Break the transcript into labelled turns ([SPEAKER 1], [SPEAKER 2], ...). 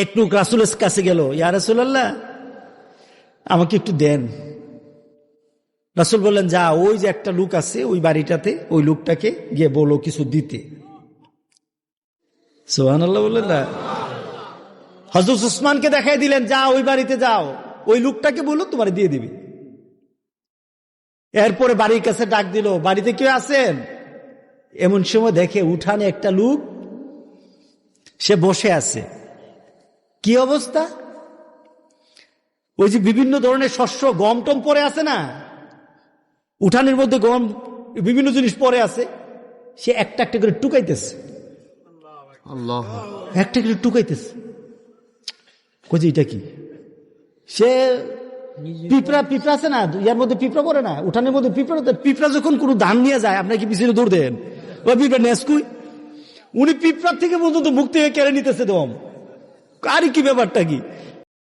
[SPEAKER 1] এক লোক রাসূলের কাছে গেল, ইয়া রাসূলুল্লাহ আমাকে একটু দেন। রাসূল বললেন, যা ওই যে একটা লোক আছে ওই বাড়িটাতে, ওই লোকটাকে গিয়ে বলো কিছু দিতে। সুবহানাল্লাহ বললেন না? হযরত উসমানকে দেখাই দিলেন, যা ওই বাড়িতে যাও, ওই লোকটাকে বলো তোমার দিয়ে দিবে। এরপরে বাড়ির কাছে ডাক দিল, বাড়িতে কেউ আছেন? এমন সময় দেখে উঠানে একটা লোক, সে বসে আছে। কি অবস্থা? ওই যে বিভিন্ন ধরনের শস্য, গম টম পরে আছে না, উঠানের মধ্যে গম বিভিন্ন জিনিস পরে আছে, সে একটা একটা করে টুকাইতেছে। একটা করে টুকাইতেছে। কই এটা কি? সে পিঁপড়া আছে না, ইয়ার মধ্যে পিঁপড়া করে না, উঠানের মধ্যে পিঁপড়া যখন কোনো ধান নিয়ে যায় আপনার কি পিছনে দৌড় দেন? ওই পিঁপড়া নেসকুই, উনি পিঁপড়ার থেকে পর্যন্ত মুক্তি হয়ে কেড়ে নিতেছে দম। আর কি ব্যাপারটা কি?